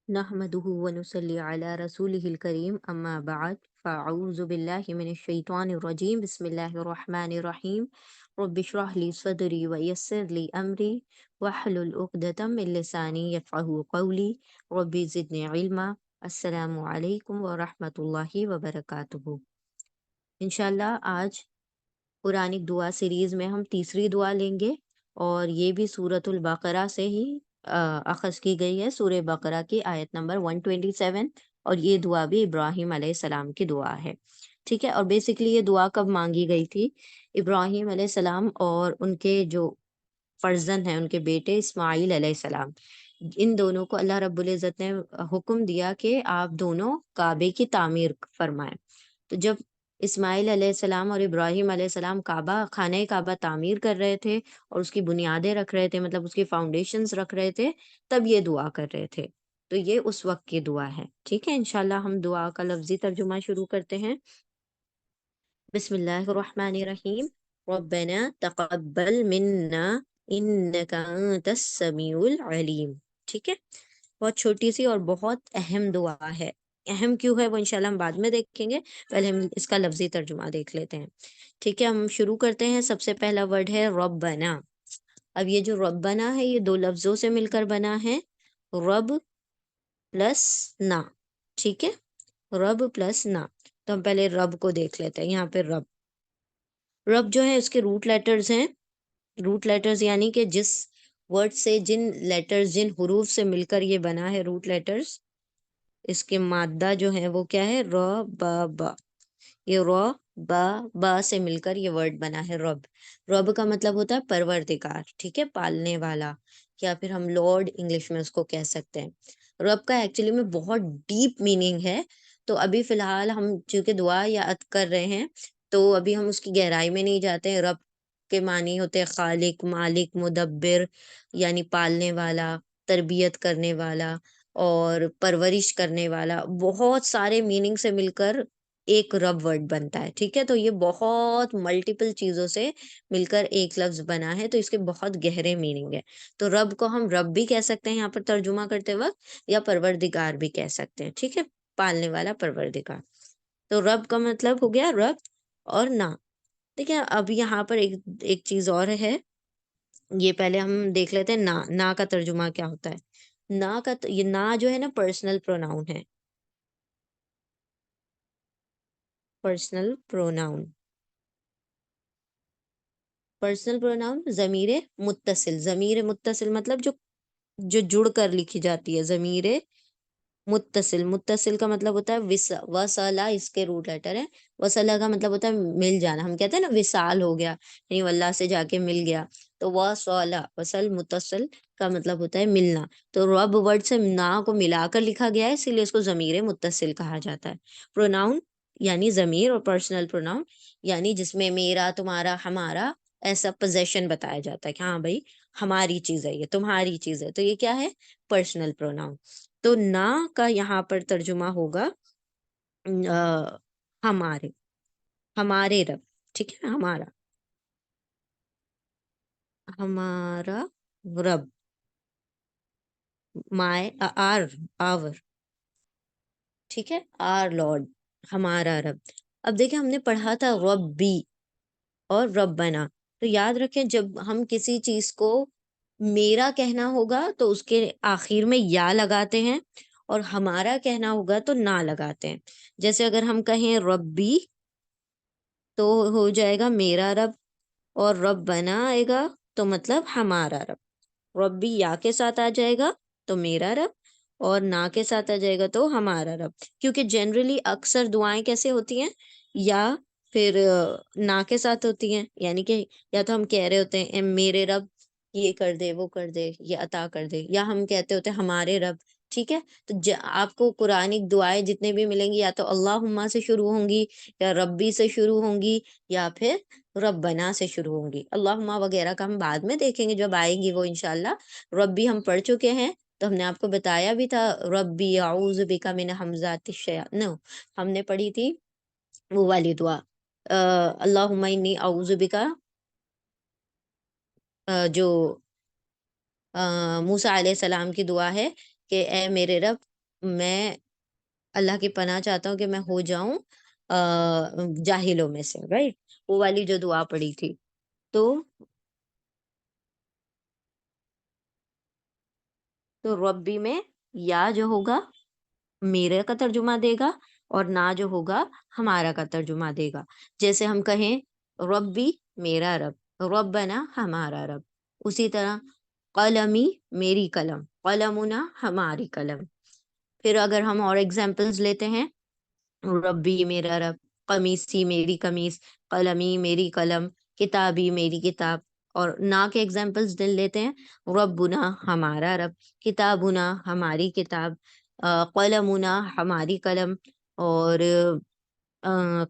نحمده ونصلي على رسوله الكريم أما بعد فأعوذ بالله من الشيطان الرجيم بسم الله الرحمن الرحيم رب اشرح لي صدري ويسر لي أمري واحلل عقدة من لساني يفقهوا قولي رب زدني علما السلام علیکم ورحمۃ اللہ وبرکاتہ۔ انشاءاللہ آج قرآنک دعا سیریز میں ہم تیسری دعا لیں گے، اور یہ بھی سورۃ البقرہ سے ہی اخذ کی گئی ہے، سورہ بقرہ کی آیت نمبر 127، اور یہ دعا بھی ابراہیم علیہ السلام کی دعا ہے۔ ٹھیک ہے، اور بیسکلی یہ دعا کب مانگی گئی تھی؟ ابراہیم علیہ السلام اور ان کے جو فرزند ہیں، ان کے بیٹے اسماعیل علیہ السلام، ان دونوں کو اللہ رب العزت نے حکم دیا کہ آپ دونوں کعبے کی تعمیر فرمائیں۔ تو جب اسماعیل علیہ السلام اور ابراہیم علیہ السلام خانہ کعبہ تعمیر کر رہے تھے اور اس کی بنیادیں رکھ رہے تھے، مطلب اس کی فاؤنڈیشنز رکھ رہے تھے، تب یہ دعا کر رہے تھے۔ تو یہ اس وقت کی دعا ہے۔ ٹھیک ہے، انشاءاللہ ہم دعا کا لفظی ترجمہ شروع کرتے ہیں۔ بسم اللہ الرحمن الرحیم، ربنا تقبل منا انک انت السمیع العلیم۔ ٹھیک ہے، بہت چھوٹی سی اور بہت اہم دعا ہے۔ اہم کیوں ہے وہ انشاءاللہ ہم بعد میں دیکھیں گے، پہلے ہم اس کا لفظی ترجمہ دیکھ لیتے ہیں۔ ٹھیک ہے، ہم شروع کرتے ہیں۔ سب سے پہلا ورڈ ہے ربنا۔ اب یہ جو ربنا ہے یہ دو لفظوں سے مل کر بنا ہے، رب پلس نا۔ ٹھیک ہے، رب پلس نا۔ تو ہم پہلے رب کو دیکھ لیتے ہیں۔ یہاں پہ رب، رب جو ہے اس کے روٹ لیٹرز ہیں۔ روٹ لیٹرز یعنی کہ جس ورڈ سے، جن لیٹرز، جن حروف سے مل کر یہ بنا ہے، روٹ لیٹرز، اس کے مادہ جو ہے وہ کیا ہے؟ ر با با۔ یہ ر با با سے مل کر یہ ورڈ بنا ہے رب۔ رب کا مطلب ہوتا ہے پروردگار، ٹھیک ہے، پالنے والا، یا پھر ہم لارڈ انگلش میں اس کو کہہ سکتے ہیں۔ رب کا ایکچولی میں بہت ڈیپ میننگ ہے، تو ابھی فی الحال ہم چونکہ دعا یاد کر رہے ہیں تو ابھی ہم اس کی گہرائی میں نہیں جاتے ہیں۔ رب کے معنی ہوتے ہیں خالق، مالک، مدبر، یعنی پالنے والا، تربیت کرنے والا اور پرورش کرنے والا۔ بہت سارے میننگ سے مل کر ایک رب ورڈ بنتا ہے۔ ٹھیک ہے، تو یہ بہت ملٹیپل چیزوں سے مل کر ایک لفظ بنا ہے، تو اس کے بہت گہرے میننگ ہے۔ تو رب کو ہم رب بھی کہہ سکتے ہیں یہاں پر ترجمہ کرتے وقت، یا پروردگار بھی کہہ سکتے ہیں۔ ٹھیک ہے، پالنے والا، پروردگار۔ تو رب کا مطلب ہو گیا رب اور نا۔ دیکھیں اب یہاں پر ایک چیز اور ہے، یہ پہلے ہم دیکھ لیتے ہیں نا۔ نا کا ترجمہ کیا ہوتا ہے؟ نا کا یہ نا جو ہے نا پرسنل پروناؤن ہے۔ پرسنل پروناؤن، پرسنل پروناؤن ضمیر متصل۔ ضمیر متصل مطلب جو جڑ کر لکھی جاتی ہے، ضمیر متصل۔ متصل کا مطلب ہوتا ہے وصلہ، اس کے روٹ لیٹر ہے۔ وصلہ کا مطلب ہوتا ہے مل جانا، ہم کہتے ہیں نا وصال ہو گیا، یعنی وہ اللہ سے جا کے مل گیا۔ تو وصلہ، وصل متصل کا مطلب ہوتا ہے ملنا۔ تو رب ورڈ سے نا کو ملا کر لکھا گیا ہے، اسی لیے اس کو ضمیر متصل کہا جاتا ہے۔ پروناؤن یعنی ضمیر، اور پرسنل پروناؤن یعنی جس میں میرا، تمہارا، ہمارا ایسا پوزیشن بتایا جاتا ہے کہ ہاں بھائی ہماری چیز ہے، یہ تمہاری چیز ہے، تو یہ کیا ہے؟ Personal pronoun. تو نا کا یہاں پر ترجمہ ہوگا ہمارے، ہمارے رب۔ ٹھیک ہے، ہمارا، ہمارا رب، مائے آر، آور۔ ٹھیک ہے، آر لارڈ، ہمارا رب۔ اب دیکھیں ہم نے پڑھا تھا ربی اور ربنا، تو یاد رکھیں جب ہم کسی چیز کو میرا کہنا ہوگا تو اس کے آخر میں یا لگاتے ہیں، اور ہمارا کہنا ہوگا تو نہ لگاتے ہیں۔ جیسے اگر ہم کہیں ربی تو ہو جائے گا میرا رب، اور رب بنا آئے گا تو مطلب ہمارا رب۔ ربی یا کے ساتھ آ جائے گا تو میرا رب، اور نا کے ساتھ آ جائے گا تو ہمارا رب۔ کیونکہ جنرلی اکثر دعائیں کیسے ہوتی ہیں؟ یا پھر نا کے ساتھ ہوتی ہیں، یعنی کہ یا تو ہم کہہ رہے ہوتے ہیں اے میرے رب یہ کر دے، وہ کر دے، یہ عطا کر دے، یا ہم کہتے ہوتے ہیں ہمارے رب۔ ٹھیک ہے، تو آپ کو قرآنک دعائیں جتنے بھی ملیں گی یا تو اللہم سے شروع ہوں گی، یا ربی سے شروع ہوں گی، یا پھر ربنا سے شروع ہوں گی۔ اللہم وغیرہ کا ہم بعد میں دیکھیں گے جب آئیں گی وہ انشاءاللہ۔ ربی ہم پڑھ چکے ہیں، تو ہم نے آپ کو بتایا بھی تھا ربی اعوذ بک من ہمزات الشیاطین، ہم نے پڑھی تھی وہ والی دعا، اللہم انی اعوذ بک، جو موسیٰ علیہ السلام کی دعا ہے کہ اے میرے رب میں اللہ کی پناہ چاہتا ہوں کہ میں ہو جاؤں جاہلوں میں سے، رائٹ، وہ والی جو دعا پڑی تھی. تو ربی میں یا جو ہوگا میرے کا ترجمہ دے گا، اور نہ جو ہوگا ہمارا کا ترجمہ دے گا. جیسے ہم کہیں ربی میرا رب، ربنا ہمارا رب. اسی طرح قلمی میری قلم، قلمنا ہماری قلم. پھر اگر ہم اور ایگزامپلز لیتے ہیں، ربی میرا رب، قمیصی میری قمیص، قلمی میری قلم، کتابی میری کتاب. اور نا کے ایگزامپلس دل لیتے ہیں، ربنا ہمارا رب، کتابنا ہماری کتاب، قلمنا ہماری قلم، اور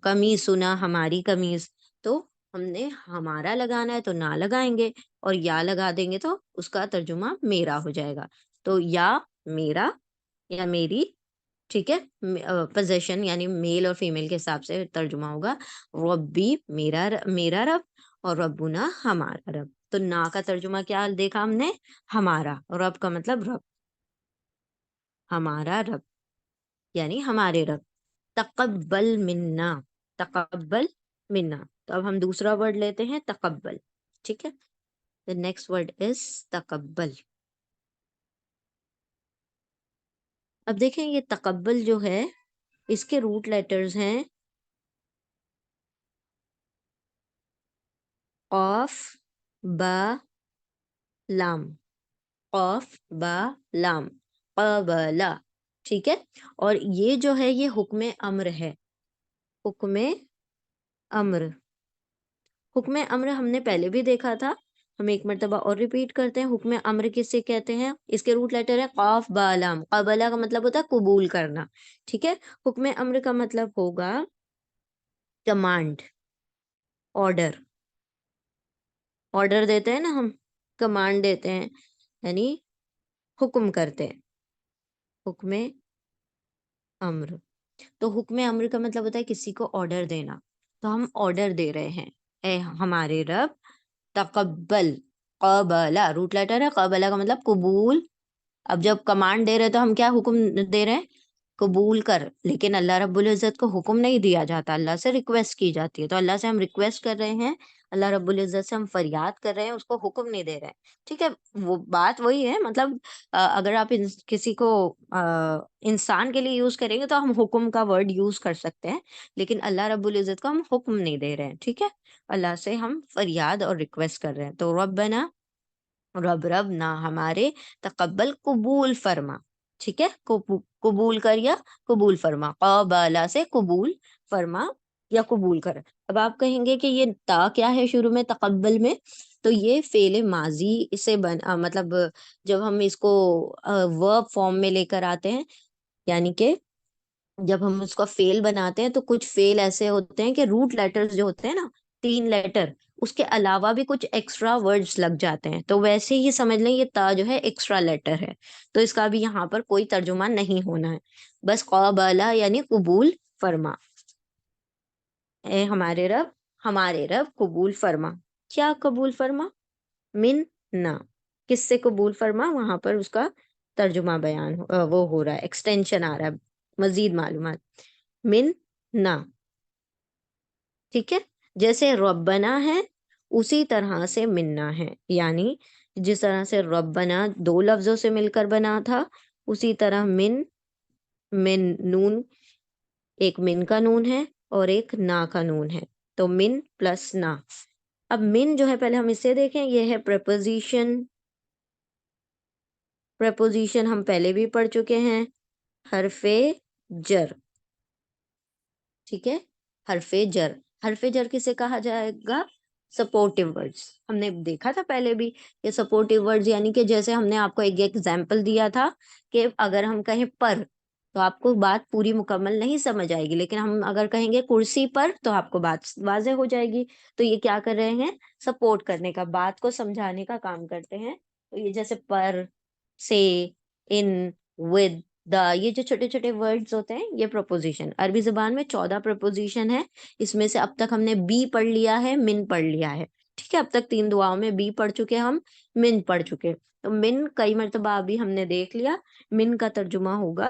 قمیصنا ہماری قمیص. تو ہم نے ہمارا لگانا ہے تو نہ لگائیں گے، اور یا لگا دیں گے تو اس کا ترجمہ میرا ہو جائے گا. تو یا میرا یا میری، ٹھیک ہے، پوزیشن یعنی میل اور فیمیل کے حساب سے ترجمہ ہوگا ربی میرا رب، اور ربنا ہمارا رب. تو نا کا ترجمہ کیا دیکھا ہم نے، ہمارا. رب کا مطلب رب، ہمارا رب یعنی ہمارے رب. تقبل منا، تقبل منا. تو اب ہم دوسرا ورڈ لیتے ہیں تقبل. ٹھیک ہے، the next word is تقبل. اب دیکھیں یہ تقبل جو ہے اس کے روٹ لیٹرز ہیں قاف با لام، قاف با لام، قبلا. ٹھیک ہے، اور یہ جو ہے یہ حکم امر ہے. حکم امر، حکم امر ہم نے پہلے بھی دیکھا تھا، ہم ایک مرتبہ اور ریپیٹ کرتے ہیں. حکم امر کس سے کہتے ہیں؟ اس کے روٹ لیٹر ہے قاف با لام. قبلا کا مطلب ہوتا ہے قبول کرنا. ٹھیک ہے، حکم امر کا مطلب ہوگا کمانڈ، آرڈر. آرڈر دیتے ہیں نا ہم، کمانڈ دیتے ہیں یعنی حکم کرتے ہیں. حکم امر، تو حکم امر کا مطلب ہوتا ہے کسی کو آرڈر دینا. تو ہم آرڈر دے رہے ہیں، اے ہمارے رب تقبل. قبلا روٹ لیٹر ہے، قبلا کا مطلب قبول. اب جب کمانڈ دے رہے تو ہم کیا حکم دے رہے ہیں؟ قبول کر. لیکن اللہ رب العزت کو حکم نہیں دیا جاتا، اللہ سے ریکویسٹ کی جاتی ہے. تو اللہ سے ہم ریکویسٹ کر رہے ہیں، اللہ رب العزت سے ہم فریاد کر رہے ہیں، اس کو حکم نہیں دے رہے ہیں. ٹھیک ہے، وہ بات وہی ہے. مطلب اگر آپ کسی کو انسان کے لیے یوز کریں گے تو ہم حکم کا ورڈ یوز کر سکتے ہیں، لیکن اللہ رب العزت کو ہم حکم نہیں دے رہے ہیں. ٹھیک ہے، اللہ سے ہم فریاد اور ریکویسٹ کر رہے ہیں. تو ربنا، رب نہ ہمارے، تقبل قبول فرما. ٹھیک ہے، قبول کر یا قبول فرما. قبلا سے قبول فرما یا قبول کر. اب آپ کہیں گے کہ یہ تا کیا ہے شروع میں تقبل میں؟ تو یہ فعل ماضی سے مطلب جب ہم اس کو ورب فارم میں لے کر آتے ہیں، یعنی کہ جب ہم اس کا فیل بناتے ہیں تو کچھ فیل ایسے ہوتے ہیں کہ روٹ لیٹرز جو ہوتے ہیں نا، 3 لیٹر، اس کے علاوہ بھی کچھ ایکسٹرا ورڈز لگ جاتے ہیں. تو ویسے ہی سمجھ لیں یہ تا جو ہے ایکسٹرا لیٹر ہے، تو اس کا بھی یہاں پر کوئی ترجمہ نہیں ہونا ہے. بس قبلا یعنی قبول فرما. اے ہمارے رب قبول فرما. کیا قبول فرما؟ من نا. کس سے قبول فرما؟ وہاں پر اس کا ترجمہ بیان وہ ہو رہا ہے، ایکسٹینشن آ رہا ہے، مزید معلومات. من نا. ٹھیک ہے، جیسے ربنا ہے اسی طرح سے منا ہے. یعنی جس طرح سے ربنا 2 لفظوں سے مل کر بنا تھا، اسی طرح من نون، ایک من کا نون ہے اور ایک نا کا نون ہے. تو من پلس نا. اب من جو ہے پہلے ہم اسے دیکھیں، یہ ہے پریپوزیشن. پریپوزیشن ہم پہلے بھی پڑھ چکے ہیں، حرف جر. ٹھیک ہے، حرف جر. حرف جر کسے کہا جائے گا؟ Supportive words. ہم نے دیکھا تھا پہلے بھی یہ سپورٹیو ورڈز، یعنی کہ جیسے ہم نے آپ کو ایک ایگزامپل دیا تھا کہ اگر ہم کہیں پر تو آپ کو بات پوری مکمل نہیں سمجھ آئے گی، لیکن ہم اگر کہیں گے کرسی پر تو آپ کو بات واضح ہو جائے گی. تو یہ کیا کر رہے ہیں؟ سپورٹ کرنے کا، بات کو سمجھانے کا کام کرتے ہیں. تو یہ جیسے پر، سے، ان، ود، دا، یہ جو چھوٹے چھوٹے ورڈز ہوتے ہیں یہ پروپوزیشن. عربی زبان میں 14 پروپوزیشن ہے. اس میں سے اب تک ہم نے بی پڑھ لیا ہے، من پڑھ لیا ہے. ٹھیک ہے، اب تک 3 دعاؤں میں بی پڑھ چکے، ہم من پڑھ چکے. تو من کئی مرتبہ ابھی ہم نے دیکھ لیا، من کا ترجمہ ہوگا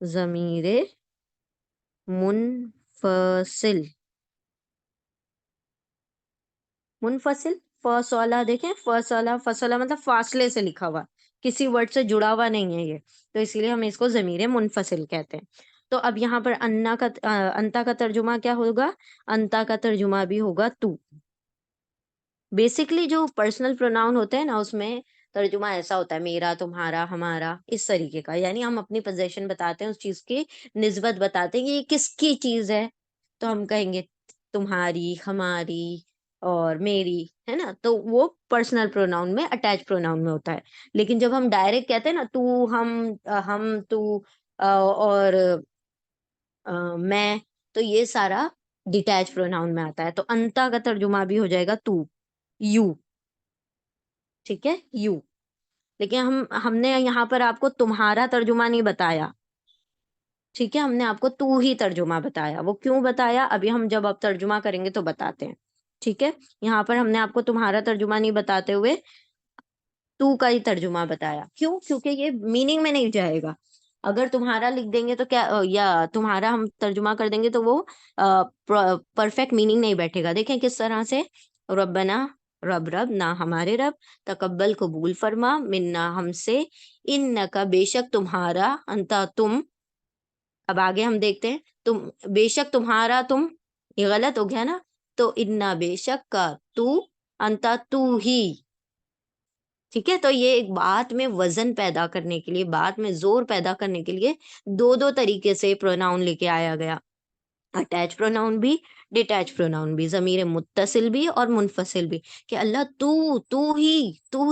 ضمیر منفصل، منفصل، فاصلہ دیکھیں، فاصلہ، فاصلہ مطلب فاصلے سے لکھا ہوا، کسی ورڈ سے جڑا ہوا نہیں ہے یہ، تو اسی لیے ہم اس کو ضمیر منفصل کہتے ہیں۔ تو اب یہاں پر انا کا انتا کا ترجمہ کیا ہوگا؟ انتا کا ترجمہ بھی ہوگا تو۔ بیسکلی جو پرسنل پروناؤن ہوتے ہیں نا، اس میں ترجمہ ایسا ہوتا ہے میرا، تمہارا، ہمارا، اس طریقے کا، یعنی ہم اپنی پوزیشن بتاتے ہیں، اس چیز کی نسبت بتاتے ہیں کہ یہ کس کی چیز ہے، تو ہم کہیں گے تمہاری، ہماری اور میری، ہے نا، تو وہ پرسنل پروناؤن میں، اٹیچ پروناؤن میں ہوتا ہے۔ لیکن جب ہم ڈائریکٹ کہتے ہیں نا تو، ہم، تو، اور میں، تو یہ سارا ڈیٹیچ پروناؤن میں آتا ہے۔ تو انتا کا ترجمہ بھی ہو جائے گا تو، یو، ٹھیک ہے، یو۔ لیکن ہم نے یہاں پر آپ کو تمہارا ترجمہ نہیں بتایا، ٹھیک ہے، ہم نے آپ کو تو ہی ترجمہ بتایا۔ وہ کیوں بتایا ابھی ہم جب آپ ترجمہ کریں گے تو بتاتے ہیں، ٹھیک ہے۔ یہاں پر ہم نے آپ کو تمہارا ترجمہ نہیں بتاتے ہوئے تو کا ہی ترجمہ بتایا، کیوں؟ کیونکہ یہ میننگ میں نہیں جائے گا۔ اگر تمہارا لکھ دیں گے تو کیا، یا تمہارا ہم ترجمہ کر دیں گے تو وہ پرفیکٹ میننگ نہیں بیٹھے گا۔ دیکھیں کس طرح سے، ربنا، رب، رب نہ ہمارے رب، تقبل قبول فرما، منا ہم سے، انکا بے شک تمہارا، انتا تم، اب آگے ہم دیکھتے ہیں، تم بے شک تمہارا، تم، یہ غلط ہو گیا نا، تو انا بے شک کا تو، انتا تو ہی، ٹھیک ہے۔ تو یہ ایک بات میں وزن پیدا کرنے کے لیے، بات میں زور پیدا کرنے کے لیے دو دو طریقے سے پروناؤن لے کے آیا گیا، اٹیچ پروناؤن بھی، ڈیٹیچ پروناؤن بھی، ضمیر متصل بھی اور منفصل بھی، کہ اللہ تو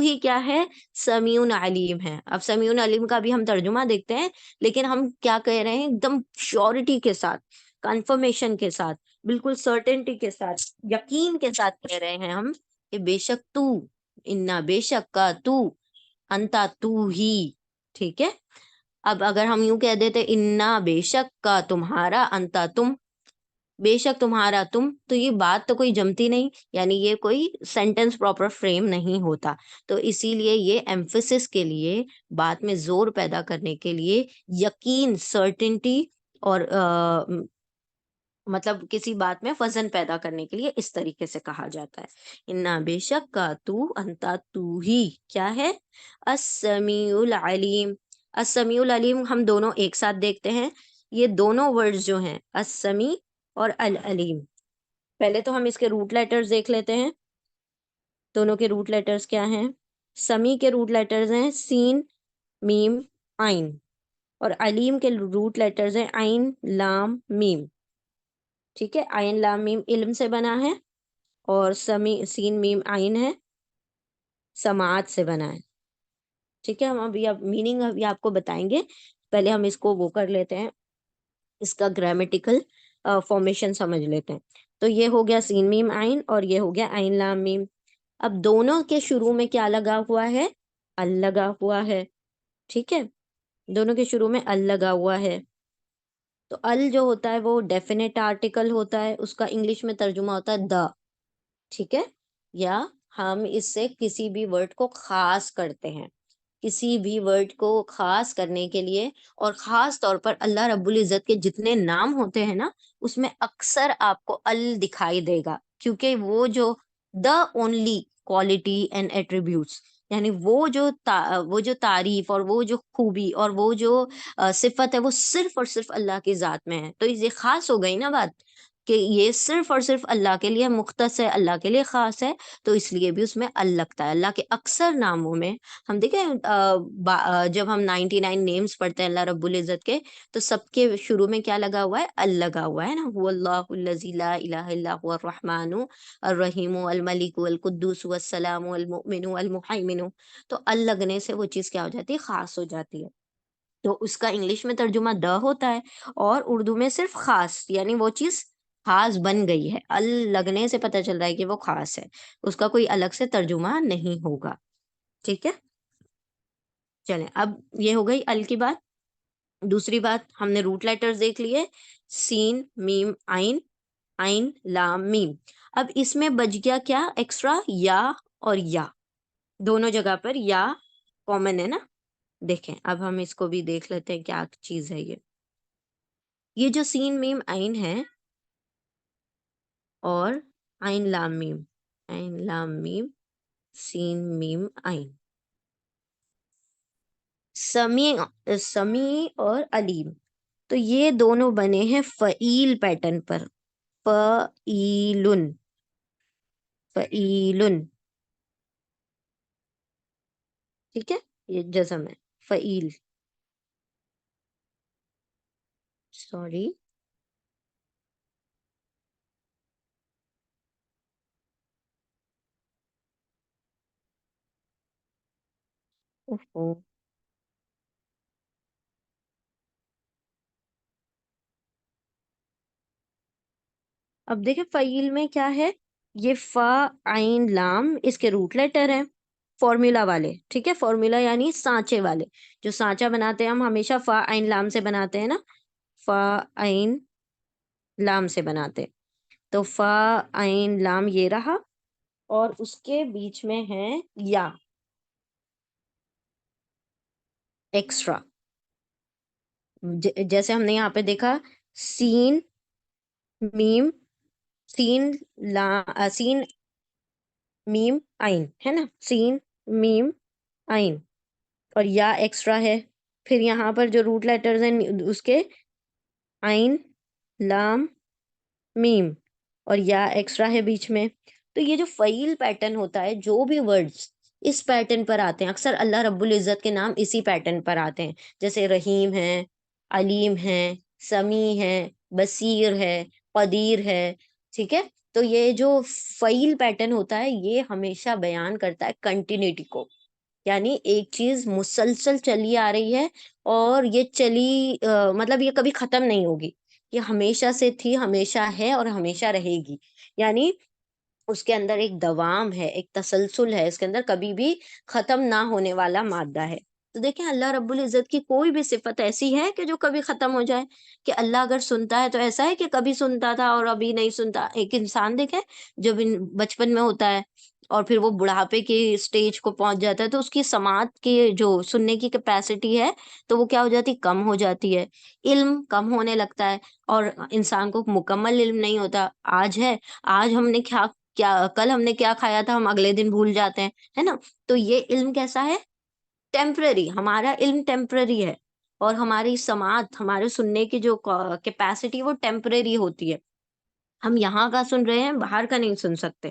ہی کیا ہے؟ سمیع علیم ہے۔ اب سمیع علیم کا بھی ہم ترجمہ دیکھتے ہیں، لیکن ہم کیا کہہ رہے ہیں؟ ایک دم شیورٹی کے ساتھ، کنفرمیشن کے ساتھ، بالکل سرٹنٹی کے ساتھ، یقین کے ساتھ کہہ رہے ہیں ہم کہ بے شک تو، انا بے شک کا تو، انتا تو ہی، ٹھیک ہے۔ اب اگر ہم یوں کہہ دیتے انا بے شک کا تمہارا، انتا تم، بے شک تمہارا تم، تو یہ بات تو کوئی جمتی نہیں، یعنی یہ کوئی سینٹنس پراپر فریم نہیں ہوتا۔ تو اسی لیے یہ ایمفسس کے لیے، بات میں زور پیدا کرنے کے لیے، یقین، سرٹنٹی، اور مطلب کسی بات میں وزن پیدا کرنے کے لیے اس طریقے سے کہا جاتا ہے۔ انا بے شک کا تو، انتا تو ہی کیا ہے؟ السمیع العلیم۔ السمیع العلیم ہم دونوں ایک ساتھ دیکھتے ہیں، یہ دونوں ورڈز جو ہیں، السمیع اور العلیم، پہلے تو ہم اس کے روٹ لیٹرز دیکھ لیتے ہیں۔ دونوں کے روٹ لیٹرز کیا ہیں؟ سمیع کے روٹ لیٹرز ہیں سین، میم، عین، اور علیم کے روٹ لیٹرز ہیں عین، لام، میم، ٹھیک ہے۔ عین لام میم علم سے بنا ہے، اور سین میم عین ہے، سماعت سے بنا ہے، ٹھیک ہے۔ ہم ابھی اب میننگ ابھی آپ کو بتائیں گے، پہلے ہم اس کو وہ کر لیتے ہیں، اس کا گرامیٹیکل فارمیشن سمجھ لیتے ہیں۔ تو یہ ہو گیا سین میم عین، اور یہ ہو گیا عین لام میم۔ اب دونوں کے شروع میں کیا لگا ہوا ہے؟ ال لگا ہوا ہے، ٹھیک ہے، دونوں کے شروع میں ال لگا ہوا ہے۔ تو ال جو ہوتا ہے وہ ڈیفینیٹ آرٹیکل ہوتا ہے، اس کا انگلش میں ترجمہ ہوتا ہے دا، ٹھیک ہے، یا ہم اس سے کسی بھی ورڈ کو خاص کرتے ہیں، کسی بھی ورڈ کو خاص کرنے کے لیے، اور خاص طور پر اللہ رب العزت کے جتنے نام ہوتے ہیں نا، اس میں اکثر آپ کو ال دکھائی دے گا، کیونکہ وہ جو the only quality and attributes, یعنی وہ جو تعریف اور وہ جو خوبی اور وہ جو صفت ہے، وہ صرف اور صرف اللہ کی ذات میں ہے۔ تو یہ خاص ہو گئی نا بات، کہ یہ صرف اور صرف اللہ کے لیے مختص ہے، اللہ کے لیے خاص ہے، تو اس لیے بھی اس میں ال لگتا ہے۔ اللہ کے اکثر ناموں میں ہم دیکھیں، جب ہم 99 نیمز پڑھتے ہیں اللہ رب العزت کے، تو سب کے شروع میں کیا لگا ہوا ہے؟ ال لگا ہوا ہے نا، هو اللہ الذی لا الہ الا هو الرحمن الرحیم الملک القدوس والسلام المؤمن المہیمن، تو ال لگنے سے وہ چیز کیا ہو جاتی ہے؟ خاص ہو جاتی ہے۔ تو اس کا انگلش میں ترجمہ دا ہوتا ہے، اور اردو میں صرف خاص، یعنی وہ چیز خاص بن گئی ہے، ال لگنے سے پتہ چل رہا ہے کہ وہ خاص ہے، اس کا کوئی الگ سے ترجمہ نہیں ہوگا، ٹھیک ہے۔ چلیں، اب یہ ہو گئی ال کی بات۔ دوسری بات، ہم نے روٹ لیٹرز دیکھ لیے، سین، میم، عین، عین لام میم۔ اب اس میں بچ گیا کیا ایکسٹرا؟ یا اور یا، دونوں جگہ پر یا کامن ہے نا۔ دیکھیں اب ہم اس کو بھی دیکھ لیتے ہیں کیا چیز ہے یہ۔ یہ جو سین میم عین ہے اور عین لام میم، عین لام میم سین میم عین، سمیع، سمیع اور علیم، تو یہ دونوں بنے ہیں فعیل پیٹرن پر، فعیلن، فعیلن، ٹھیک ہے، یہ جزم ہے، فعیل، سوری، اوہو، اب دیکھیں فعیل میں کیا ہے، یہ فا عین لام اس کے روٹ لیٹر ہیں فارمولا والے، ٹھیک ہے، فارمولا یعنی سانچے والے، جو سانچا بناتے ہیں ہم ہمیشہ فا عین لام سے بناتے ہیں نا، فا عین لام سے بناتے ہیں، تو فا عین لام یہ رہا، اور اس کے بیچ میں ہے یا ایکسٹرا، جیسے ہم نے یہاں پہ دیکھا سین میم، سین سین میم عین ہے نا، سین میم عین، اور یا ایکسٹرا ہے، پھر یہاں پر جو روٹ لیٹرز ہیں اس کے عین لام میم اور یا ایکسٹرا ہے بیچ میں، تو یہ جو فعیل پیٹرن ہوتا ہے، جو بھی ورڈز اس پیٹرن پر آتے ہیں، اکثر اللہ رب العزت کے نام اسی پیٹرن پر آتے ہیں، جیسے رحیم ہے، علیم ہے، سمیع ہے، بصیر ہے، قدیر ہے، ٹھیک ہے، تو یہ جو فعیل پیٹرن ہوتا ہے یہ ہمیشہ بیان کرتا ہے کنٹینیوٹی کو، یعنی ایک چیز مسلسل چلی آ رہی ہے، اور یہ چلی مطلب یہ کبھی ختم نہیں ہوگی، یہ ہمیشہ سے تھی، ہمیشہ ہے اور ہمیشہ رہے گی، یعنی اس کے اندر ایک دوام ہے، ایک تسلسل ہے، اس کے اندر کبھی بھی ختم نہ ہونے والا مادہ ہے۔ تو دیکھیں اللہ رب العزت کی کوئی بھی صفت ایسی ہے کہ جو کبھی ختم ہو جائے، کہ اللہ اگر سنتا ہے تو ایسا ہے کہ کبھی سنتا تھا اور ابھی نہیں سنتا، ایک انسان دیکھیں جب بچپن میں ہوتا ہے اور پھر وہ بڑھاپے کی سٹیج کو پہنچ جاتا ہے تو اس کی سماعت کی جو سننے کی کیپیسٹی ہے تو وہ کیا ہو جاتی، کم ہو جاتی ہے، علم کم ہونے لگتا ہے، اور انسان کو مکمل علم نہیں ہوتا، آج ہے، آج ہم نے کیا کیا کل ہم نے کیا کھایا تھا ہم اگلے دن بھول جاتے ہیں، ہے نا، تو یہ علم کیسا ہے، ٹیمپرری، ہمارا علم ٹیمپرری ہے، اور ہماری سماعت، ہمارے سننے کی جو کیپیسٹی وہ ٹیمپرری ہوتی ہے، ہم یہاں کا سن رہے ہیں باہر کا نہیں سن سکتے،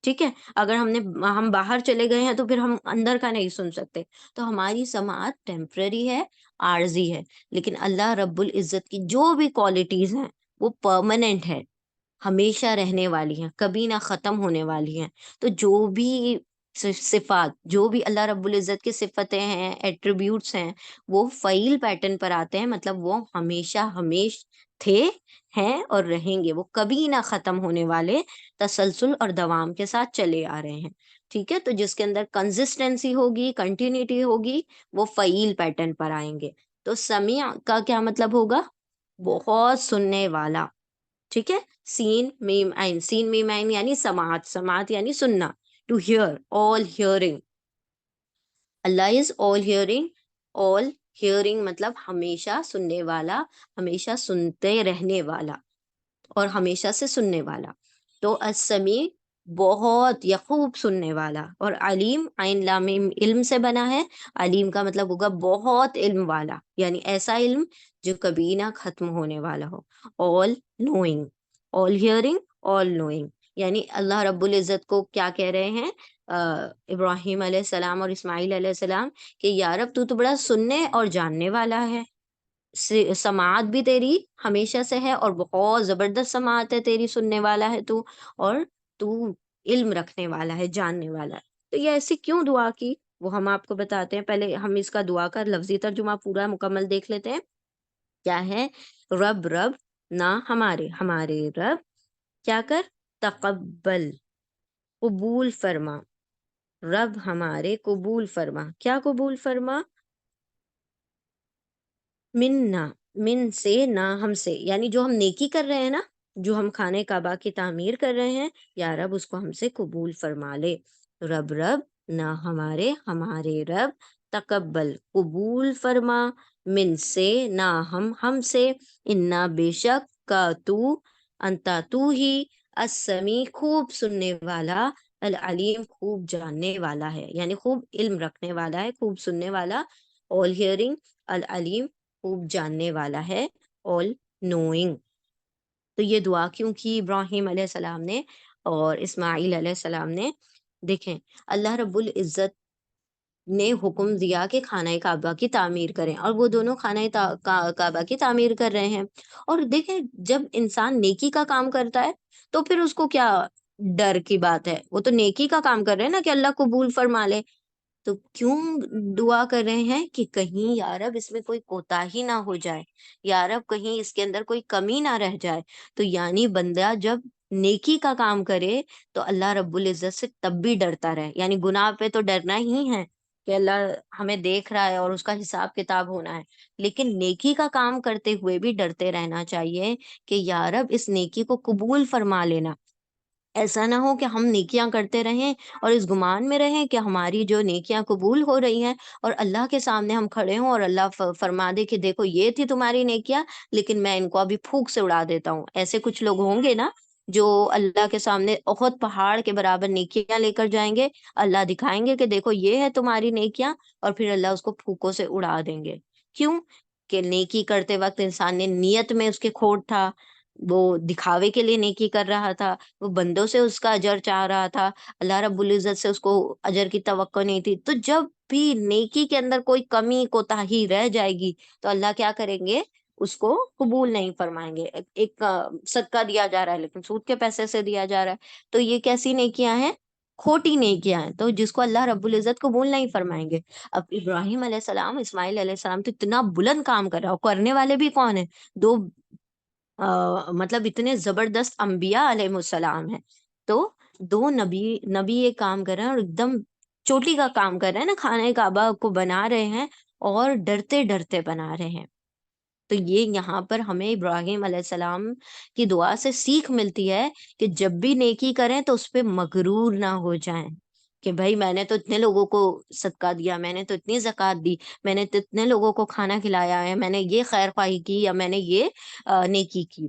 ٹھیک ہے، اگر ہم باہر چلے گئے ہیں تو پھر ہم اندر کا نہیں سن سکتے، تو ہماری سماعت ٹیمپرری ہے، عارضی ہے، لیکن اللہ رب العزت کی جو بھی کوالٹیز ہیں وہ پرماننٹ ہے، ہمیشہ رہنے والی ہیں، کبھی نہ ختم ہونے والی ہیں، تو جو بھی صفات، جو بھی اللہ رب العزت کی صفتیں ہیں، ایٹریبیوٹس ہیں، وہ فعیل پیٹرن پر آتے ہیں، مطلب وہ ہمیشہ ہمیش تھے، ہیں اور رہیں گے، وہ کبھی نہ ختم ہونے والے تسلسل اور دوام کے ساتھ چلے آ رہے ہیں، ٹھیک ہے، تو جس کے اندر کنسسٹنسی ہوگی، کنٹینیوٹی ہوگی، وہ فعیل پیٹرن پر آئیں گے، تو سمیع کا کیا مطلب ہوگا، بہت سننے والا، ٹھیک ہے، سین میم عین، سین میم عین یعنی سماعت، سماعت یعنی سننا، to hear, all hearing, Allah is all hearing, all hearing مطلب ہمیشہ سننے والا، ہمیشہ سنتے رہنے والا، اور ہمیشہ سے سننے والا، تو السمیع بہت یا خوب سننے والا، اور علیم عین لام میم علم سے بنا ہے، علیم کا مطلب ہوگا بہت علم والا، یعنی ایسا علم جو کبھی نہ ختم ہونے والا ہو، all knowing، all hearing، all knowing، یعنی اللہ رب العزت کو کیا کہہ رہے ہیں ابراہیم علیہ السلام اور اسماعیل علیہ السلام، کہ یا رب تو بڑا سننے اور جاننے والا ہے، سماعت بھی تیری ہمیشہ سے ہے اور بہت زبردست سماعت ہے تیری، سننے والا ہے تو، اور تو علم رکھنے والا ہے، جاننے والا ہے، تو یہ ایسی کیوں دعا کی وہ ہم آپ کو بتاتے ہیں، پہلے ہم اس کا دعا کا لفظی ترجمہ پورا مکمل دیکھ لیتے ہیں، کیا ہے، رب، رب نہ ہمارے، ہمارے رب کیا کر، تقبل، قبول فرما، رب ہمارے قبول فرما، کیا قبول فرما، منا، من سے، نہ ہم سے، یعنی جو ہم نیکی کر رہے ہیں نا، جو ہم خانے کعبہ کی تعمیر کر رہے ہیں، یا رب اس کو ہم سے قبول فرما لے، رب، رب نہ ہمارے، ہمارے رب تقبل قبول فرما، من سے نہ ہم سے، انا بے شک کا تو، انتا تو ہی، السمیع خوب سننے والا، العلیم خوب جاننے والا ہے، یعنی خوب علم رکھنے والا ہے، خوب سننے والا، all hearing، العلیم خوب جاننے والا ہے، all knowing۔ تو یہ دعا کیوں کی ابراہیم علیہ السلام نے اور اسماعیل علیہ السلام نے؟ دیکھیں، اللہ رب العزت نے حکم دیا کہ خانہ کعبہ کی تعمیر کریں، اور وہ دونوں خانہ کعبہ کی تعمیر کر رہے ہیں۔ اور دیکھیں، جب انسان نیکی کا کام کرتا ہے تو پھر اس کو کیا ڈر کی بات ہے؟ وہ تو نیکی کا کام کر رہے ہیں نا کہ اللہ قبول فرما لے، تو کیوں دعا کر رہے ہیں کہ کہیں یا رب اس میں کوئی کوتاہی نہ ہو جائے، یا رب کہیں اس کے اندر کوئی کمی نہ رہ جائے۔ تو یعنی بندہ جب نیکی کا کام کرے تو اللہ رب العزت سے تب بھی ڈرتا رہے، یعنی گناہ پہ تو ڈرنا ہی ہے کہ اللہ ہمیں دیکھ رہا ہے اور اس کا حساب کتاب ہونا ہے، لیکن نیکی کا کام کرتے ہوئے بھی ڈرتے رہنا چاہیے کہ یا رب اس نیکی کو قبول فرما لینا۔ ایسا نہ ہو کہ ہم نیکیاں کرتے رہیں اور اس گمان میں رہیں کہ ہماری جو نیکیاں قبول ہو رہی ہیں، اور اللہ کے سامنے ہم کھڑے ہوں اور اللہ فرما دے کہ دیکھو یہ تھی تمہاری نیکیاں، لیکن میں ان کو ابھی پھونک سے اڑا دیتا ہوں۔ ایسے کچھ لوگ ہوں گے نا جو اللہ کے سامنے بہت پہاڑ کے برابر نیکیاں لے کر جائیں گے، اللہ دکھائیں گے کہ دیکھو یہ ہے تمہاری نیکیاں، اور پھر اللہ اس کو پھونکوں سے اڑا دیں گے۔ کیوں؟ کہ نیکی کرتے وقت انسان نے نیت میں اس کے کھوٹ تھا، وہ دکھاوے کے لیے نیکی کر رہا تھا، وہ بندوں سے اس کا اجر چاہ رہا تھا، اللہ رب العزت سے اس کو اجر کی توقع نہیں تھی۔ تو جب بھی نیکی کے اندر کوئی کمی کوتاہی رہ جائے گی تو اللہ کیا کریں گے؟ اس کو قبول نہیں فرمائیں گے۔ ایک صدقہ دیا جا رہا ہے لیکن سود کے پیسے سے دیا جا رہا ہے، تو یہ کیسی نیکیاں ہیں؟ کھوٹی نیکیاں ہیں، تو جس کو اللہ رب العزت قبول نہیں فرمائیں گے۔ اب ابراہیم علیہ السلام، اسماعیل علیہ السلام تو اتنا بلند کام کر رہا ہے، اور کرنے والے بھی کون ہیں؟ دو مطلب اتنے زبردست انبیاء علیہ السلام ہیں، تو دو نبی یہ کام کر رہے ہیں اور ایک دم چوٹی کا کام کر رہے ہیں نا، خانہ کعبہ کو بنا رہے ہیں اور ڈرتے ڈرتے بنا رہے ہیں۔ تو یہ یہاں پر ہمیں ابراہیم علیہ السلام کی دعا سے سیکھ ملتی ہے کہ جب بھی نیکی کریں تو اس پہ مغرور نہ ہو جائیں کہ بھائی میں نے تو اتنے لوگوں کو صدقہ دیا، میں نے تو اتنی زکوٰۃ دی، میں نے تو اتنے لوگوں کو کھانا کھلایا ہے، میں نے یہ خیر خواہی کی، یا میں نے یہ نیکی کی۔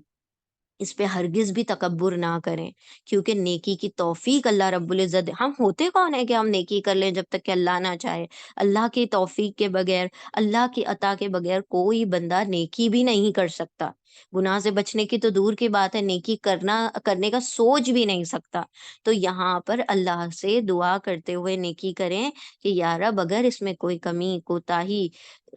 اس پہ ہرگز بھی تکبر نہ کریں، کیونکہ نیکی کی توفیق اللہ رب العزت، ہم ہوتے کون ہیں کہ ہم نیکی کر لیں جب تک کہ اللہ نہ چاہے؟ اللہ کی توفیق کے بغیر، اللہ کی عطا کے بغیر کوئی بندہ نیکی بھی نہیں کر سکتا۔ گناہ سے بچنے کی تو دور کی بات ہے، نیکی کرنے کا سوچ بھی نہیں سکتا۔ تو یہاں پر اللہ سے دعا کرتے ہوئے نیکی کریں کہ یا رب اگر اس میں کوئی کمی کوتاہی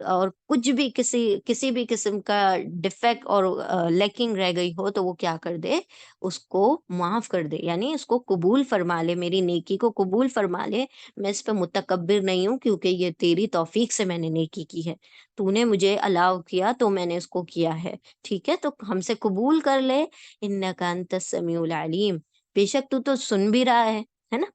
اور کچھ بھی کسی بھی قسم کا ڈیفیکٹ اور لیکنگ رہ گئی ہو تو وہ کیا کر دے؟ اس کو معاف کر دے، یعنی اس کو قبول فرما لے، میری نیکی کو قبول فرما لے۔ میں اس پہ متکبر نہیں ہوں کیونکہ یہ تیری توفیق سے میں نے نیکی کی ہے، تو نے مجھے الاؤ کیا تو میں نے اس کو کیا ہے، ٹھیک ہے؟ تو ہم سے قبول کر لے، انک انت السمیع العلیم، بے شک تو سن بھی رہا ہے نا؟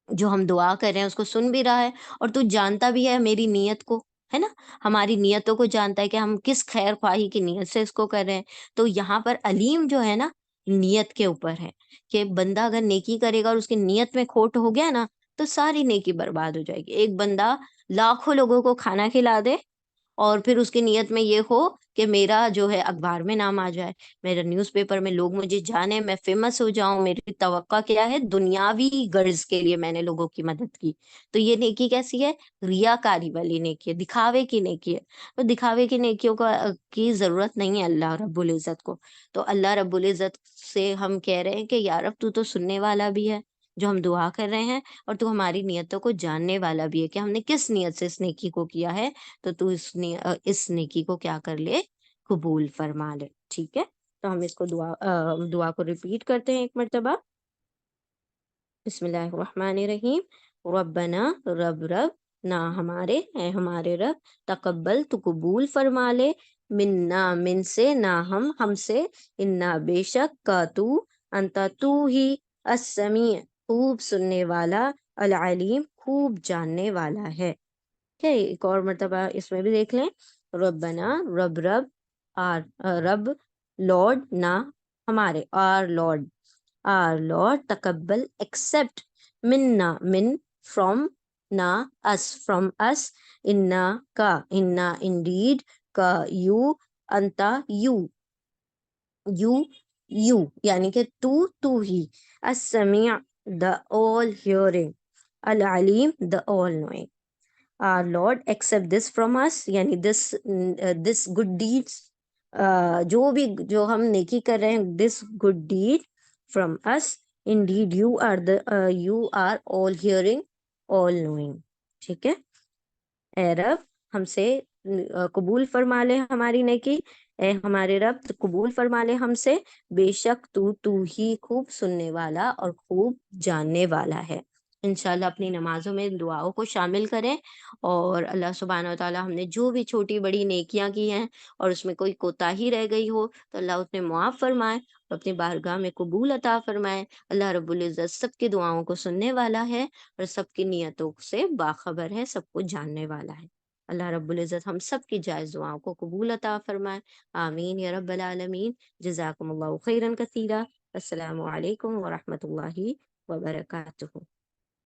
جو ہم دعا کر رہے ہیں اس کو سن بھی رہا ہے، اور تو جانتا بھی ہے میری نیت کو، ہے نا؟ ہماری نیتوں کو جانتا ہے کہ ہم کس خیر خواہی کی نیت سے اس کو کر رہے ہیں۔ تو یہاں پر علیم جو ہے نا، نیت کے اوپر ہے کہ بندہ اگر نیکی کرے گا اور اس کی نیت میں کھوٹ ہو گیا نا تو ساری نیکی برباد ہو جائے گی۔ ایک بندہ لاکھوں لوگوں کو کھانا کھلا دے اور پھر اس کی نیت میں یہ ہو کہ میرا جو ہے اخبار میں نام آ جائے، میرا نیوز پیپر میں لوگ مجھے جانے، میں فیمس ہو جاؤں، میری توقع کیا ہے؟ دنیاوی غرض کے لیے میں نے لوگوں کی مدد کی، تو یہ نیکی کیسی ہے؟ ریاکاری والی نیکی ہے، دکھاوے کی نیکی ہے۔ تو دکھاوے کی نیکیوں کی ضرورت نہیں ہے اللہ رب العزت کو۔ تو اللہ رب العزت سے ہم کہہ رہے ہیں کہ یا رب تو سننے والا بھی ہے جو ہم دعا کر رہے ہیں، اور تو ہماری نیتوں کو جاننے والا بھی ہے کہ ہم نے کس نیت سے اس نیکی کو کیا ہے، تو اس نیکی کو کیا کر لے؟ قبول فرما لے، ٹھیک ہے؟ تو ہم اس کو دعا کو ریپیٹ کرتے ہیں ایک مرتبہ۔ بسم اللہ الرحمن الرحیم، ربنا رب نہ ہمارے، اے ہمارے رب، تقبل تو قبول فرما لے، منا من سے، نہ ہم سے، انا بے شک کا تو، انتا تو ہی، السمیع خوب سننے والا، العلیم خوب جاننے والا ہے۔ ایک اور مرتبہ اس میں بھی دیکھ لیں، ربنا رب آر رب لارڈ نہ ہمارے، آر لارڈ تقبل ایکسپٹ، منا من from na, us, from us, inna, ka, inna, indeed, ka, you, anta, you, you یعنی کہ تو ہی, السمیع the all hearing, Aleem the all knowing. Our Lord accept this from us, یعنی this good deeds, جو ہم نیکی کر رہے ہیں, this good deed from us, indeed you are all hearing, all knowing. ٹھیک ہے. اے رب ہم سے قبول فرما لے ہماری نیکی, اے ہمارے رب قبول فرما لے ہم سے, بے شک تو ہی خوب سننے والا اور خوب جاننے والا ہے. انشاءاللہ اپنی نمازوں میں دعاؤں کو شامل کریں, اور اللہ سبحانہ و تعالیٰ ہم نے جو بھی چھوٹی بڑی نیکیاں کی ہیں اور اس میں کوئی کوتاہی رہ گئی ہو تو اللہ اس میں معاف فرمائے اور اپنی بارگاہ میں قبول عطا فرمائے. اللہ رب العزت سب کی دعاؤں کو سننے والا ہے اور سب کی نیتوں سے باخبر ہے, سب کو جاننے والا ہے. اللہ رب العزت ہم سب کی جائز دعاؤں کو قبول عطا فرمائے. آمین یا رب العالمین. جزاکم اللہ خیرا کثیرا. السلام علیکم ورحمۃ اللہ وبرکاتہ.